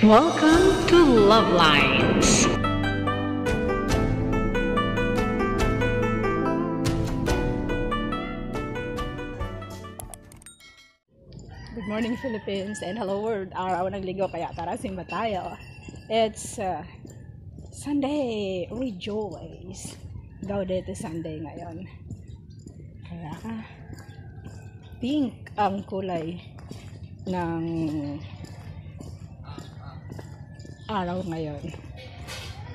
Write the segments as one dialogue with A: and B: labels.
A: Welcome to Love Lines.
B: Good morning Philippines and hello world. Araw ng Linggo kaya tara simba tayo. It's Sunday. Rejoice. Gaudete Sunday ngayon. Kaya pink ang kulay ng araw ngayon.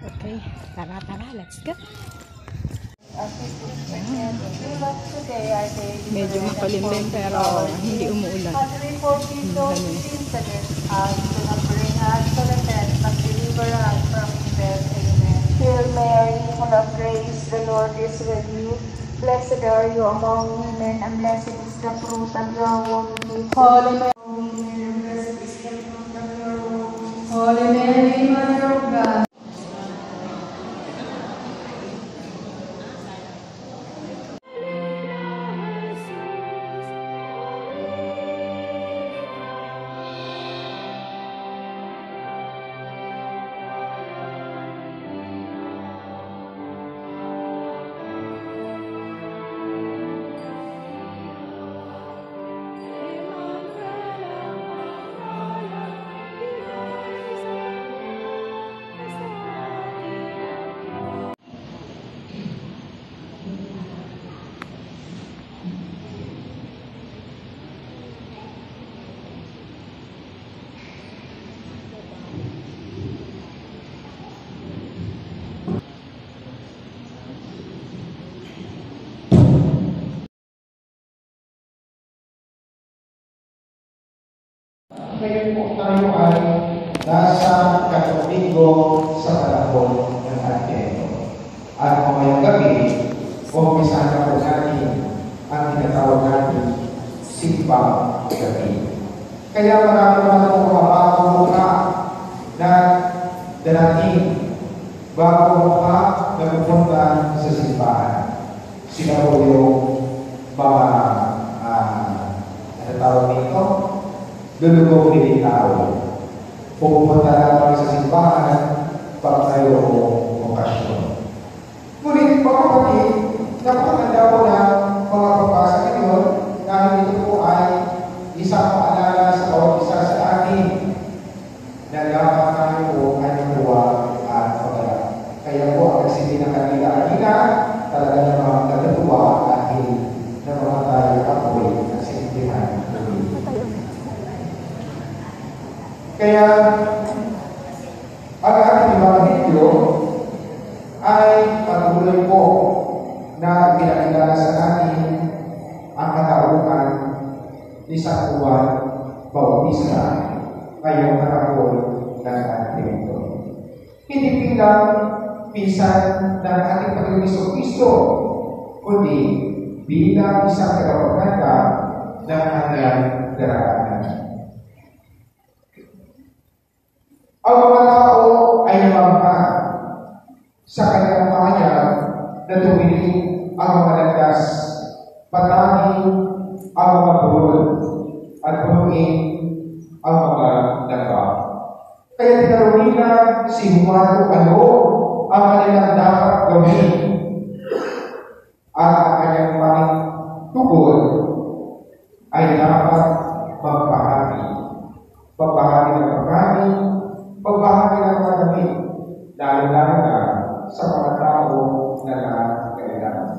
B: Okay, tara, let's go. Medyo makulimlim pero hindi umuulan.
C: Hail Mary, full of grace, the Lord is with you. Blessed are you among women, and blessed is the fruit of your womb, Jesus. Holy Mary, Mother of God.
D: Ngayon po tayo ay nasa Katoliko sa panahon ng Advento. At mamayang gabi, umpisahan na po natin ang tinatawag natin simbang gabi. Kaya marami naman mga bagong mukha na darating bagong mukha na pupunta sa simbahan. Sila po yung mga tawag nito, lulubog din tao. Pupunta na kami sa simbahan pag mayroong okasyon. Ngunit mga kapatid, napakaganda po ng mga papasa ngayon dahil ito po ay isang paalala sa bawat isa sa atin na dapat tayo po ay magawa at pagala. Kaya po ang nagsindi ng kanila talaga namang nagatuwa dahil na mga tayo apoy na sintihan. Kaya, ang ating ebanghelyo ay patuloy po na pinakilala sa atin ang katauhan ni San Juan Bautista ngayong panahon ng Advento. Hindi bilang pinsan ng ating Panginoong Jesucristo, kundi bilang isang tagapagmana ng kanyang daraanan. Ang mga tao ay namangha sa kanyang pahayag na tumili ang mga landas, patahin ang mga burol, at punuin ang mga laga. Kaya tinanong nila si Juan ano ang kanilang dapat gawin. At ang kanyang maling tugon ay dapat magbahagi. Pagbahagi ng pagkain, pagbahagi ng mga damit, lalo-lalo na sa mga tao na nakakailangan.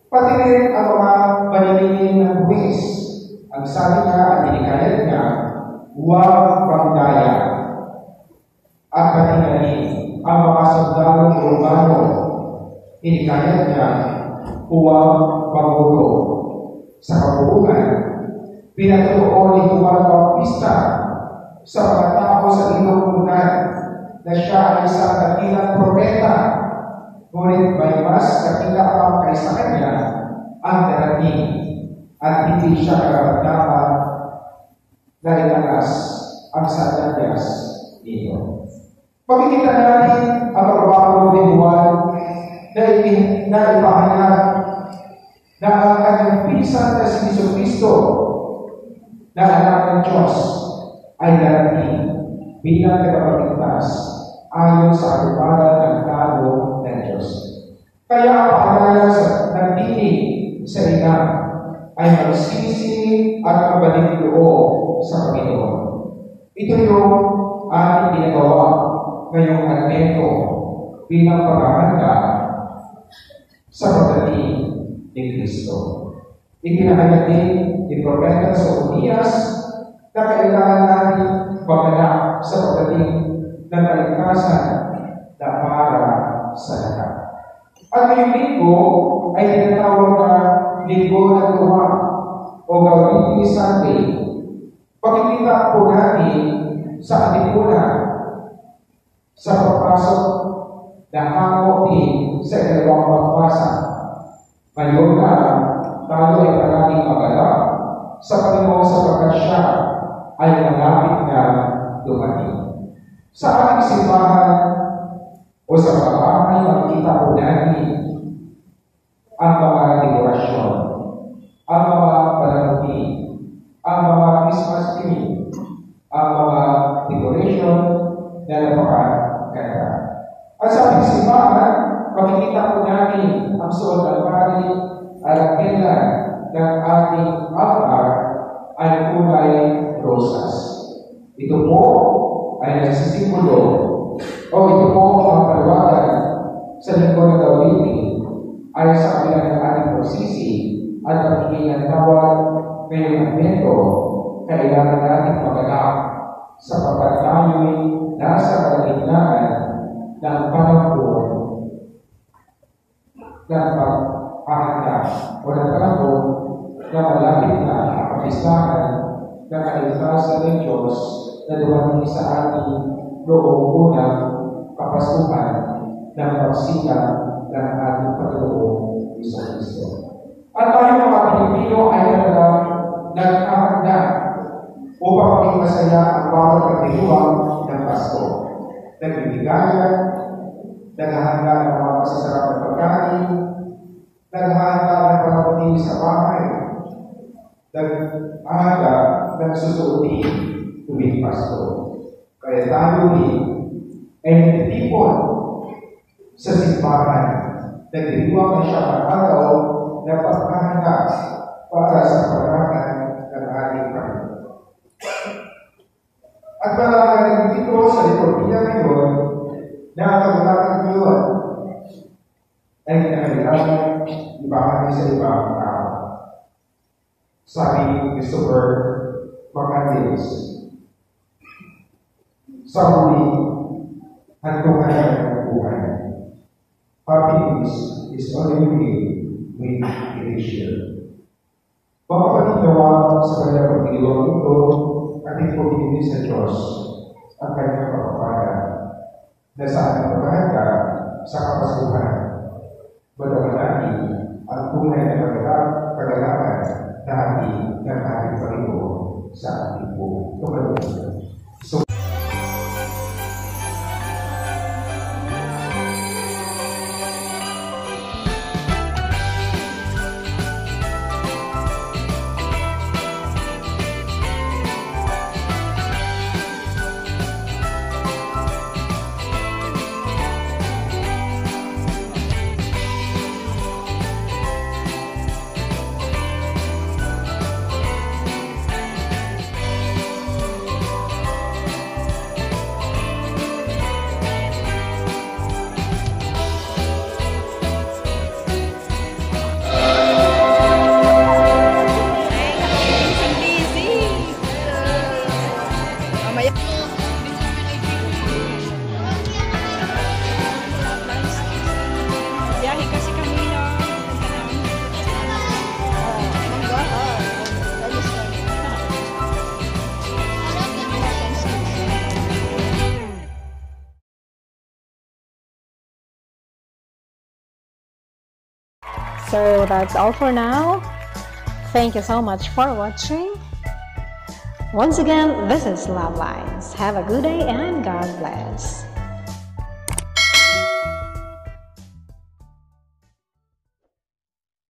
D: Pati rin ang mga panilingin ng buwis. Ang sabi niya at inikayat niya, huwag pangdaya. At patingalin ang mga sundalong Romano. Inikayat niya, huwag panggulo. Sa kabuuan, pinatuon ni Juan Bautista sa mga tao sa inuunan na siya ay isang dakilang propeta, ngunit may mas dakila pang kaysa kanya ang darating at hindi siya karapat-dapat na ilalas ang sandalyas nito. Makikita natin ang pagbabago ni Juan na ipahayag na ang kanyang pinsan na si Jesucristo na anak ng Diyos ay darating bilang tagapagligtas ayon sa katuparan ng plano ng Diyos. Kaya ang paalaala ng tinig sa ina ay magsisi at mabalik loob sa Panginoon. Ito yung ating ginagawa ngayong Advento bilang paghahanda sa pagdating ni Kristo. Ipinahayag din ni Propeta Sophias na kailangan natin maganap sa pagdating ng kaligtasan na para sa lahat. At ngayong linggo ay tinatawag na Linggo ng Luha o Gaudete Sunday. Pakikita po natin sa atipunan sa pagpasok na hango din sa ikalawang pagbasa. Ngayon na tayo ay parating magalak sa Panginoon sapagkat siya ay malapit na dumating. Sa ating simbahan o sa pagbahay, makikita po natin ang mga dekorasyon, ang mga palamuti, ang mga Christmas tree, ang mga decoration na napakaganda. At sa ating simbahan, makikita po natin ang suot ng pari at kailan ng ating altar ay kulay rosas. Ito po ay nagsisimbolo o ito po ang palawagan sa linggo ng Gaudete ay sa kabila ng ating prosisi at pagkikinatawag ngayong Advento, kailangan natin maganap sapagkat tayo'y nasa kalagitnaan ng panahon ng paghahanda o ng panahon na malapit na ang kapistahan ng kaligtasan ng Diyos na dumating sa ating noong unang kapasukan ng pagsikat ng ating Panginoong Kristo. At tayo mga Pilipino ay talagang nagkahanda upang maging masaya ang bawat pagdiwang ng Pasko. Nagbibigayan, naghahanda ng mga masasarap na pagkain, naghahanda ng panapunti sa bahay, naghahanda ng susuotin tuwing Pasko. Kaya tayo ay nagtipon sa simbahan, nagdiwang na siya ang araw na pagkahanda para sa pagkakan ng ating Panginoon. At malaman dito sa liturhiya ngayon na ang pagkakang ngayon ay kinakailangan ibahagi sa ibang tao. Sabi ni Christopher Macandiles, sa huli, hantungan ng buhay. Happiness is only made with erasure. Mga kapatid, sa kanyang pagdiwang ito, ating pagdiwang sa Diyos ang kanyang pagpapala na sa ating pagkahanda sa kapasuhan. Madamadahin ang tunay na kagalakan na ating ng ating Panginoon sa ating buhay. So,
B: So that's all for now. Thank you so much for watching. Once again, this is Love Lines. Have a good day and God bless.